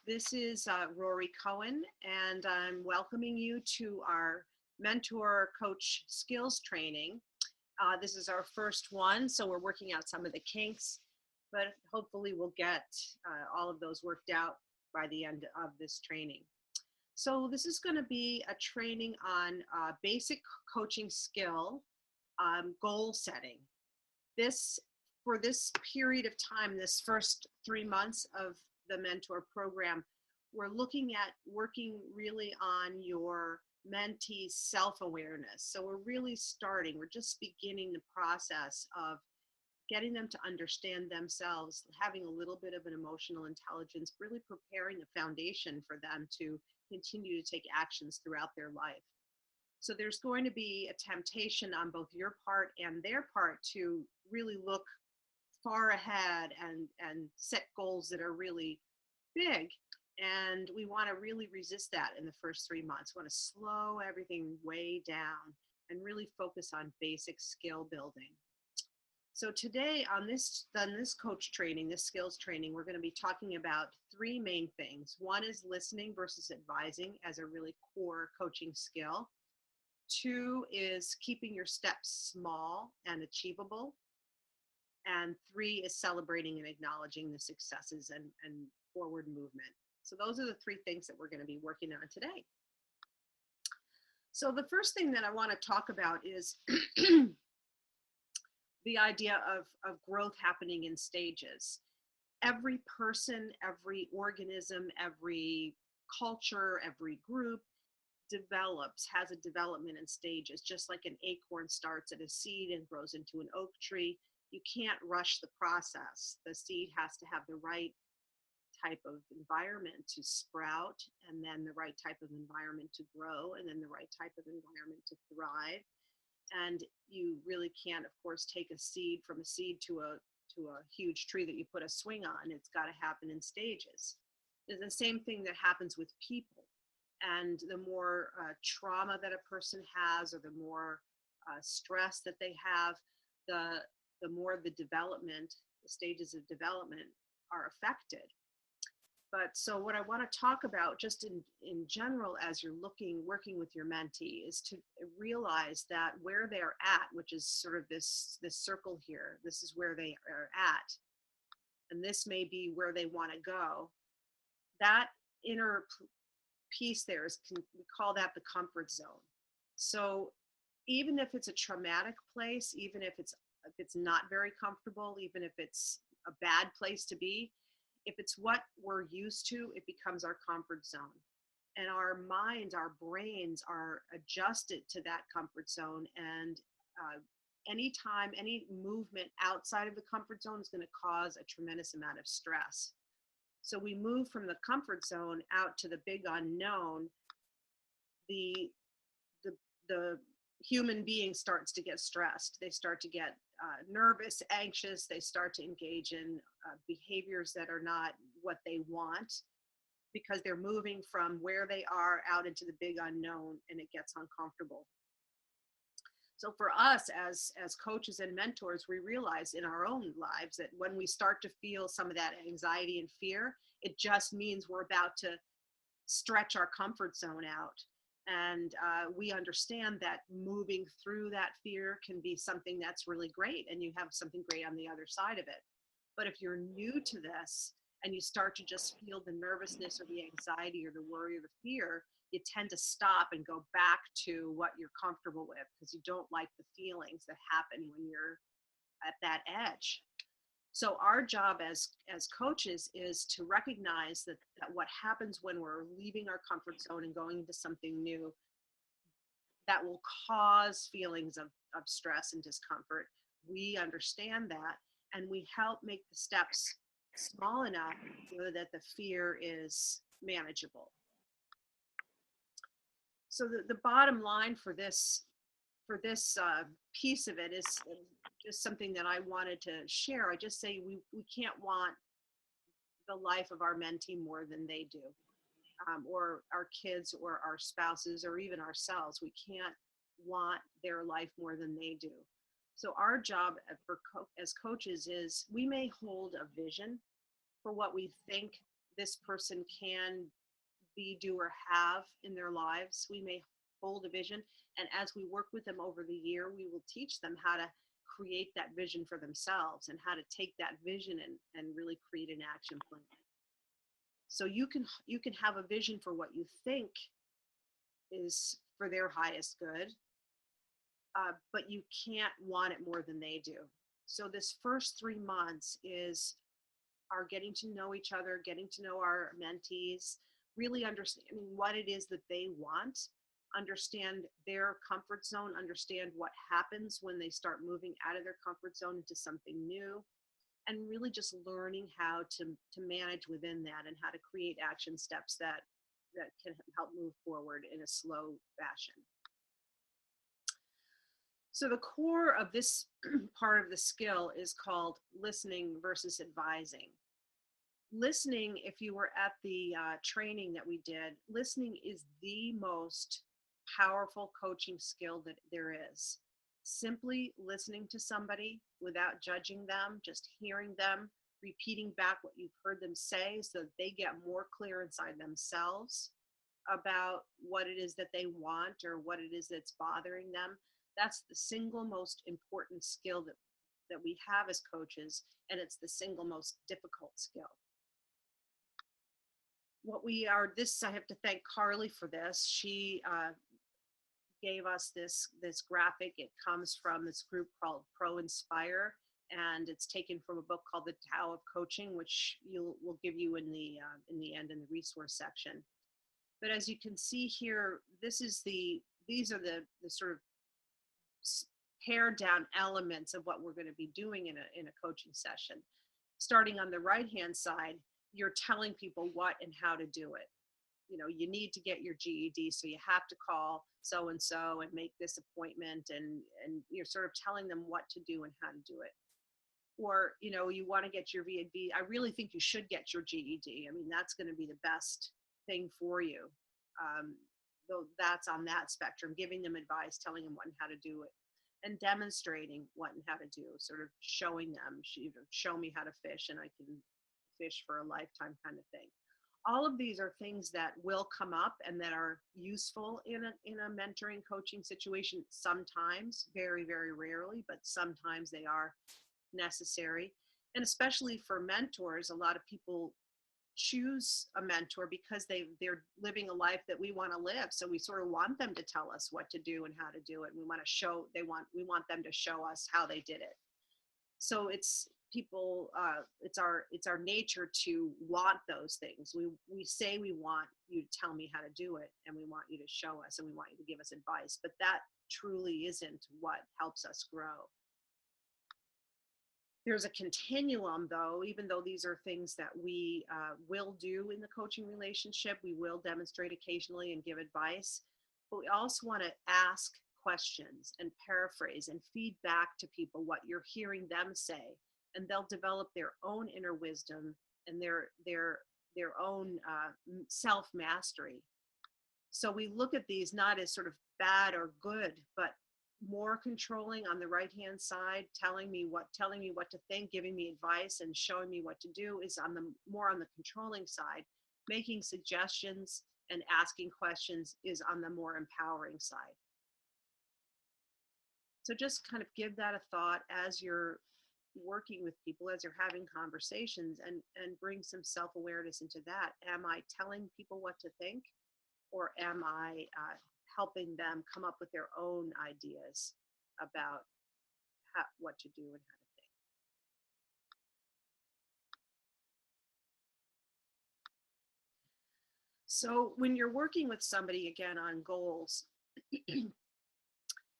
This is Rory Cohen, and I'm welcoming you to our mentor coach skills training. This is our first one, so we're working out some of the kinks, but hopefully we'll get all of those worked out by the end of this training. So this is going to be a training on basic coaching skill, goal setting. For this period of time, this first 3 months of the mentor program, we're looking at working really on your mentee's self-awareness. So we're just beginning the process of getting them to understand themselves, having a little bit of an emotional intelligence, really preparing a foundation for them to continue to take actions throughout their life. So there's going to be a temptation on both your part and their part to really look far ahead and set goals that are really big. And we want to really resist that in the first 3 months. We want to slow everything way down and really focus on basic skill building. So today on this coach training, this skills training, we're going to be talking about 3 main things. One is listening versus advising as a really core coaching skill. 2 is keeping your steps small and achievable. And 3 is celebrating and acknowledging the successes and forward movement. So those are the 3 things that we're going to be working on today. So the first thing that I want to talk about is the idea of growth happening in stages. Every person, every organism, every culture, every group has a development in stages, just like an acorn starts at a seed and grows into an oak tree. You can't rush the process. The seed has to have the right type of environment to sprout, and then the right type of environment to grow, and then the right type of environment to thrive. And you really can't, of course, take a seed to a huge tree that you put a swing on. It's got to happen in stages. It's the same thing that happens with people. And the more trauma that a person has, or the more stress that they have, the more the stages of development are affected. But so what I want to talk about just in general as you're working with your mentee is to realize that where they're at, which is sort of this circle here, this is where they are at, and this may be where they want to go. That inner piece there we call that the comfort zone. So even if it's a traumatic place, even if it's not very comfortable, even if it's a bad place to be, if it's what we're used to, it becomes our comfort zone. And our minds, our brains are adjusted to that comfort zone. And anytime, any movement outside of the comfort zone is going to cause a tremendous amount of stress. So we move from the comfort zone out to the big unknown. The human being starts to get stressed. They start to get nervous, anxious. They start to engage in behaviors that are not what they want, because they're moving from where they are out into the big unknown, and it gets uncomfortable. So for us as coaches and mentors, we realize in our own lives that when we start to feel some of that anxiety and fear, it just means we're about to stretch our comfort zone out. And we understand that moving through that fear can be something that's really great, and you have something great on the other side of it. But if you're new to this and you start to just feel the nervousness or the anxiety or the worry or the fear, you tend to stop and go back to what you're comfortable with, because you don't like the feelings that happen when you're at that edge. So our job as coaches is to recognize that what happens when we're leaving our comfort zone and going into something new, that will cause feelings of stress and discomfort. We understand that, and we help make the steps small enough so that the fear is manageable. So the bottom line for this piece of it is just something that I wanted to share. I just say we can't want the life of our mentee more than they do, or our kids or our spouses or even ourselves. We can't want their life more than they do. So our job as coaches is we may hold a vision for what we think this person can be, do, or have in their lives. We may hold a vision, and as we work with them over the year, we will teach them how to create that vision for themselves and how to take that vision and really create an action plan. So you can have a vision for what you think is for their highest good, but you can't want it more than they do. So this first 3 months is our getting to know each other, getting to know our mentees, really understanding what it is that they want, understand their comfort zone, understand what happens when they start moving out of their comfort zone into something new, and really just learning how to manage within that and how to create action steps that can help move forward in a slow fashion. So the core of this part of the skill is called listening versus advising. Listening, if you were at the training that we did, listening is the most powerful coaching skill that there is. Simply listening to somebody without judging them, just hearing them, repeating back what you've heard them say so that they get more clear inside themselves about what it is that they want or what it is that's bothering them. That's the single most important skill that we have as coaches, and it's the single most difficult skill. What we are, this, I have to thank Carly for this. She gave us this graphic. It comes from this group called Pro Inspire, and it's taken from a book called The Tao of Coaching, which we'll give you in the end in the resource section. But as you can see here, these are the sort of pared down elements of what we're going to be doing in a coaching session. Starting on the right hand side, you're telling people what and how to do it. You know, you need to get your GED, so you have to call so and so and make this appointment, and you're sort of telling them what to do and how to do it. Or, you know, you want to get your VAD. I really think you should get your GED. I mean, that's going to be the best thing for you. Though that's on that spectrum, giving them advice, telling them what and how to do it, and demonstrating what and how to do, sort of showing them, show me how to fish and I can fish for a lifetime kind of thing. All of these are things that will come up and that are useful in a mentoring coaching situation sometimes, very, very rarely, but sometimes they are necessary. And especially for mentors, a lot of people choose a mentor because they're living a life that we want to live. So we sort of want them to tell us what to do and how to do it. And we want them to show us how they did it. So it's our nature to want those things. We say we want you to tell me how to do it, and we want you to show us, and we want you to give us advice, but that truly isn't what helps us grow. There's a continuum, though. Even though these are things that we will do in the coaching relationship, we will demonstrate occasionally and give advice, but we also want to ask questions and paraphrase and feed back to people what you're hearing them say, and they'll develop their own inner wisdom and their own self-mastery. So we look at these not as sort of bad or good, but more controlling on the right hand side, telling me what to think, giving me advice and showing me what to do, is more on the controlling side. Making suggestions and asking questions is on the more empowering side. So just kind of give that a thought as you're working with people, as you're having conversations, and bring some self-awareness into that. Am I telling people what to think, or am I helping them come up with their own ideas about what to do and how to think? So when you're working with somebody, again, on goals,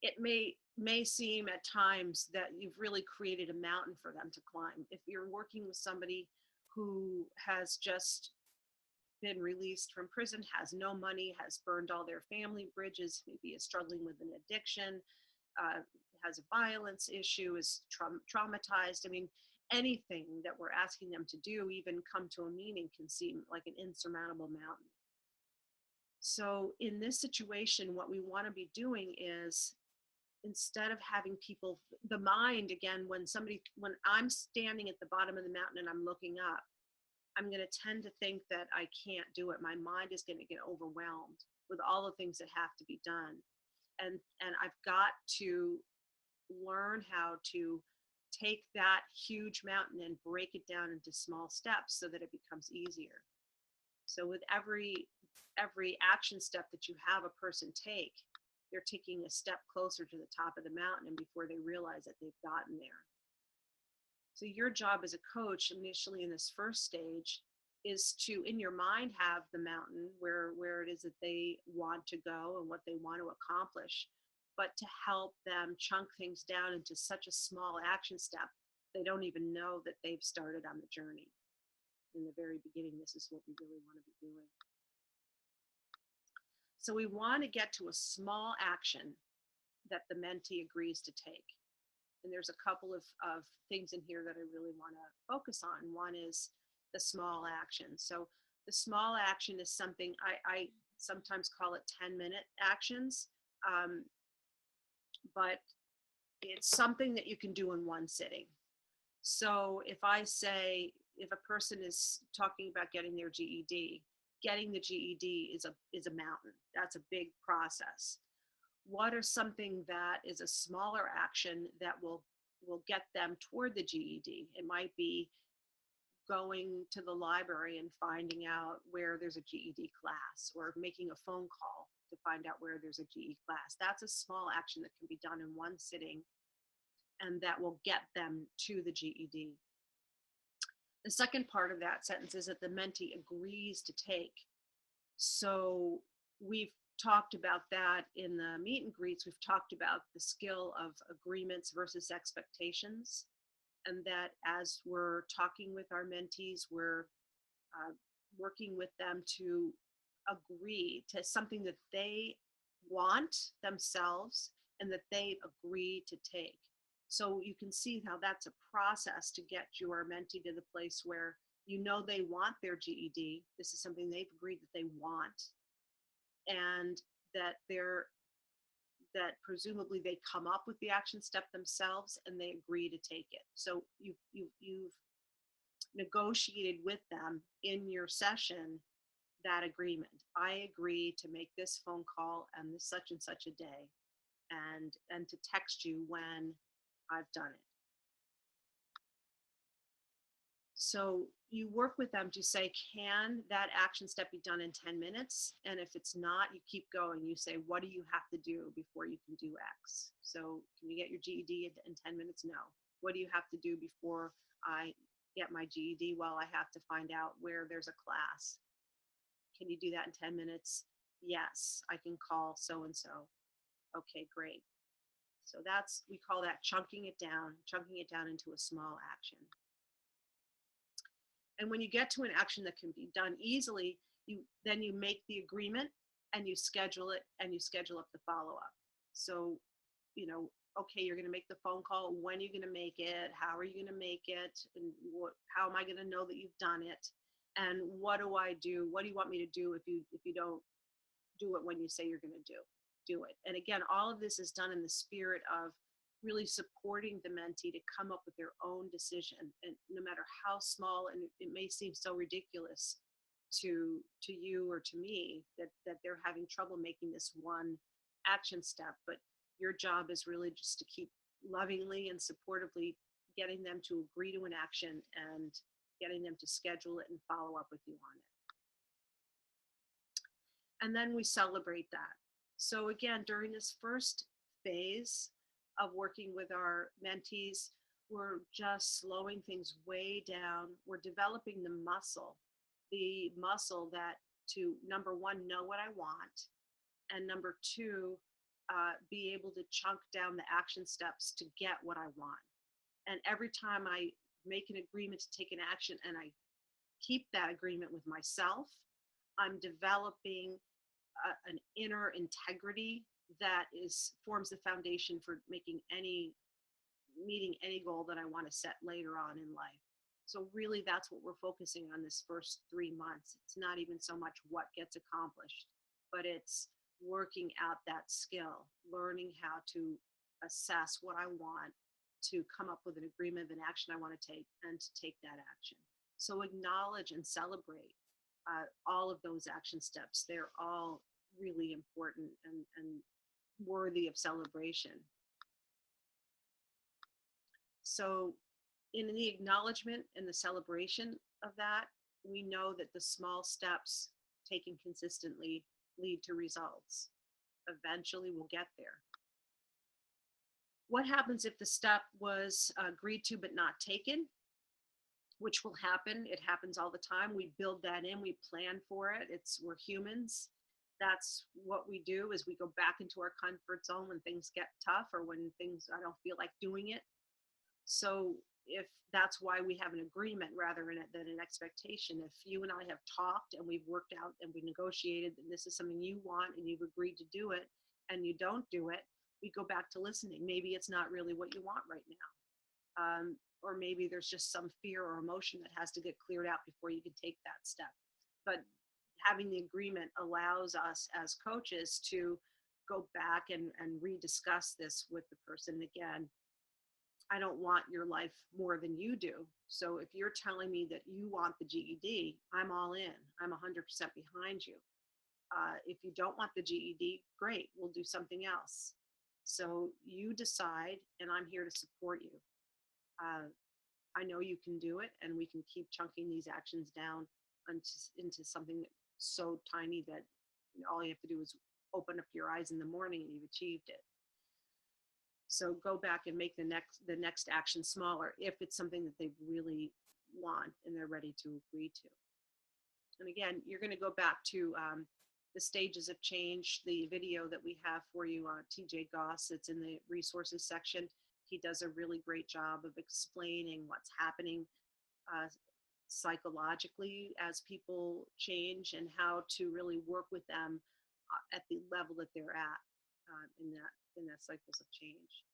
it may seem at times that you've really created a mountain for them to climb. If you're working with somebody who has just been released from prison, has no money, has burned all their family bridges, maybe is struggling with an addiction, has a violence issue, is traumatized. I mean, anything that we're asking them to do, even come to a meeting, can seem like an insurmountable mountain. So in this situation, what we want to be doing is, instead of having people, the mind, again, when I'm standing at the bottom of the mountain and I'm looking up, I'm going to tend to think that I can't do it. My mind is going to get overwhelmed with all the things that have to be done. And I've got to learn how to take that huge mountain and break it down into small steps so that it becomes easier. So with every action step that you have a person take, they're taking a step closer to the top of the mountain, and before they realize that they've gotten there. So your job as a coach initially in this first stage is to, in your mind, have the mountain where it is that they want to go and what they want to accomplish, but to help them chunk things down into such a small action step, they don't even know that they've started on the journey. In the very beginning, this is what we really want to be doing. So we want to get to a small action that the mentee agrees to take. And there's a couple of things in here that I really want to focus on. One is the small action. So the small action is something I sometimes call it 10-minute actions, but it's something that you can do in one sitting. So if I say, if a person is talking about getting their GED, getting the GED is a mountain. That's a big process. What are something that is a smaller action that will get them toward the GED? It might be going to the library and finding out where there's a GED class, or making a phone call to find out where there's a GED class. That's a small action that can be done in one sitting, and that will get them to the GED. The second part of that sentence is that the mentee agrees to take. So we've talked about that in the meet and greets. We've talked about the skill of agreements versus expectations, and that as we're talking with our mentees, we're working with them to agree to something that they want themselves and that they agree to take. So you can see how that's a process to get your mentee to the place where you know they want their GED. This is something they've agreed that they want, and that presumably they come up with the action step themselves and they agree to take it. So you've negotiated with them in your session that agreement. I agree to make this phone call and this such and such a day, and to text you when I've done it. So you work with them to say, can that action step be done in 10 minutes? And if it's not, you keep going. You say, what do you have to do before you can do X? So can you get your GED in 10 minutes? No. What do you have to do before I get my GED? Well, I have to find out where there's a class. Can you do that in 10 minutes? Yes, I can call so-and-so. Okay, great. So we call that chunking it down into a small action. And when you get to an action that can be done easily, you make the agreement and you schedule it, and you schedule up the follow-up. So, okay, you're going to make the phone call. When are you going to make it? How are you going to make it? And how am I going to know that you've done it? And what do I do? What do you want me to do if you don't do it when you say you're going to do it? And again, all of this is done in the spirit of really supporting the mentee to come up with their own decision, and no matter how small, and it may seem so ridiculous to you or to me that they're having trouble making this one action step, but your job is really just to keep lovingly and supportively getting them to agree to an action and getting them to schedule it and follow up with you on it. And then we celebrate that. So again, during this first phase of working with our mentees, we're just slowing things way down. We're developing the muscle that to, number one, know what I want, and number two, be able to chunk down the action steps to get what I want. And every time I make an agreement to take an action and I keep that agreement with myself, I'm developing an inner integrity that forms the foundation for meeting any goal that I want to set later on in life. So really, that's what we're focusing on this first 3 months. It's not even so much what gets accomplished, but it's working out that skill, learning how to assess what I want, to come up with an agreement of an action I want to take, and to take that action. So acknowledge and celebrate all of those action steps. They're all really important and worthy of celebration. So in the acknowledgement and the celebration of that, we know that the small steps taken consistently lead to results. Eventually we'll get there. What happens if the step was agreed to but not taken? Which will happen. It happens all the time. We build that in, we plan for it. We're humans. That's what we do, is we go back into our comfort zone when things get tough, or when I don't feel like doing it. So if that's why we have an agreement rather than an expectation. If you and I have talked and we've worked out and we negotiated that this is something you want and you've agreed to do it, and you don't do it, we go back to listening. Maybe it's not really what you want right now. Or maybe there's just some fear or emotion that has to get cleared out before you can take that step. But having the agreement allows us as coaches to go back and rediscuss this with the person again. I don't want your life more than you do. So if you're telling me that you want the GED, I'm all in. I'm 100% behind you. If you don't want the GED, great, we'll do something else. So you decide, and I'm here to support you. I know you can do it, and we can keep chunking these actions down into something so tiny that all you have to do is open up your eyes in the morning and you've achieved it. So go back and make the next action smaller if it's something that they really want and they're ready to agree to. And again, you're going to go back to the stages of change, the video that we have for you on TJ Goss. It's in the resources section. He does a really great job of explaining what's happening psychologically as people change, and how to really work with them at the level that they're at in that cycles of change.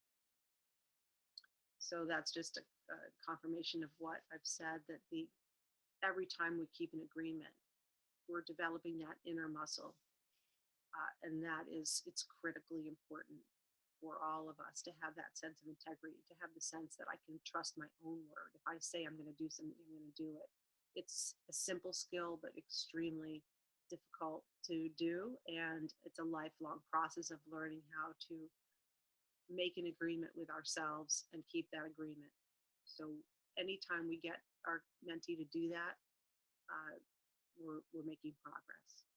So that's just a confirmation of what I've said, that every time we keep an agreement, we're developing that inner muscle, and it's critically important for all of us to have that sense of integrity, to have the sense that I can trust my own word. If I say I'm going to do something, I'm going to do it. It's a simple skill, but extremely difficult to do, and it's a lifelong process of learning how to make an agreement with ourselves and keep that agreement. So anytime we get our mentee to do that, we're making progress.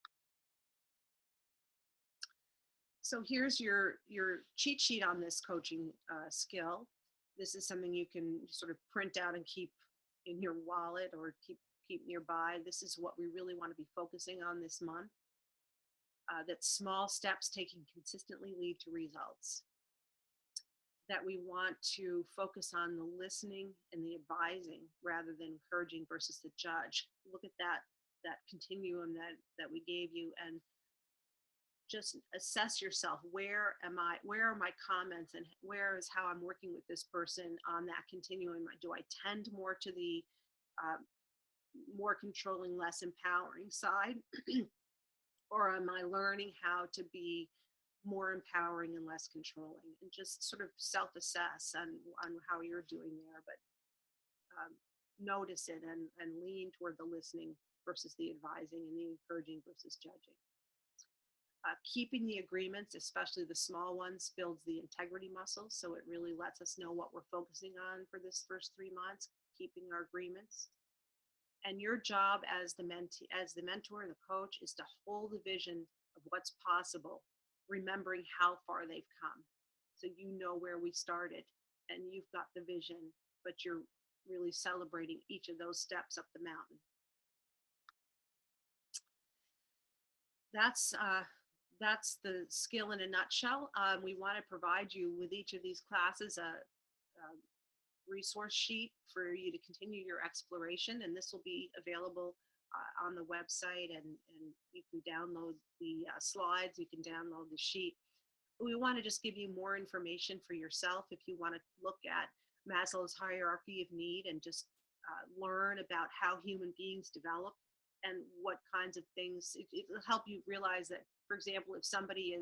So here's your cheat sheet on this coaching skill. This is something you can sort of print out and keep in your wallet or keep nearby. This is what we really want to be focusing on this month. That small steps taken consistently lead to results. That we want to focus on the listening and the advising rather than encouraging versus the judge. Look at that continuum that we gave you, and just assess yourself. Where are my comments, and where is how I'm working with this person on that continuum? Do I tend more to the more controlling, less empowering side? Or am I learning how to be more empowering and less controlling? And just sort of self-assess on how you're doing there, but notice it and lean toward the listening versus the advising, and the encouraging versus judging. Keeping the agreements, especially the small ones, builds the integrity muscle. So it really lets us know what we're focusing on for this first 3 months, keeping our agreements. And your job as the mentor, the coach, is to hold the vision of what's possible, remembering how far they've come. So you know where we started, and you've got the vision, but you're really celebrating each of those steps up the mountain. That's the skill in a nutshell. We want to provide you with each of these classes a resource sheet for you to continue your exploration, and this will be available on the website, and you can download the slides, you can download the sheet. We want to just give you more information for yourself if you want to look at Maslow's hierarchy of need and just learn about how human beings develop and what kinds of things. It'll help you realize that, for example, if somebody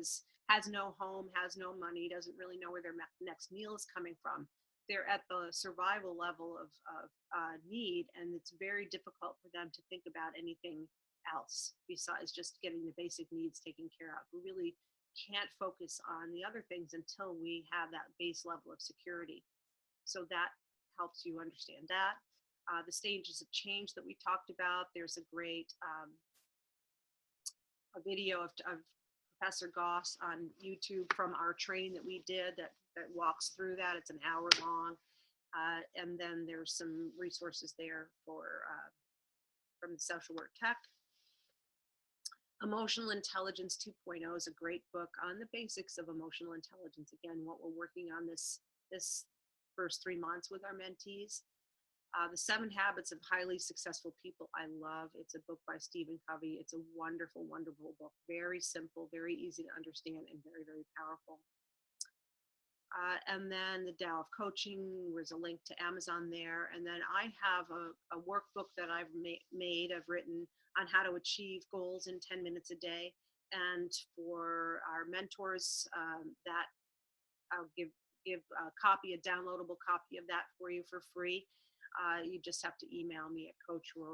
has no home, has no money, doesn't really know where their next meal is coming from, they're at the survival level of need, and it's very difficult for them to think about anything else besides just getting the basic needs taken care of. We really can't focus on the other things until we have that base level of security. So that helps you understand that. The stages of change that we talked about, there's a great a video of Professor Goss on YouTube from our training that we did that walks through that. It's an hour long. And then there's some resources there for from the social work tech. Emotional Intelligence 2.0 is a great book on the basics of emotional intelligence. Again, what we're working on this first 3 months with our mentees. The 7 Habits of Highly Successful People, I love. It's a book by Stephen Covey. It's a wonderful, wonderful book. Very simple, very easy to understand, and very, very powerful. And then the Tao of Coaching, there's a link to Amazon there. And then I have a workbook that I've I've written on how to achieve goals in 10 minutes a day. And for our mentors, that I'll give a copy, a downloadable copy of that for you for free. You just have to email me at Coach Rory.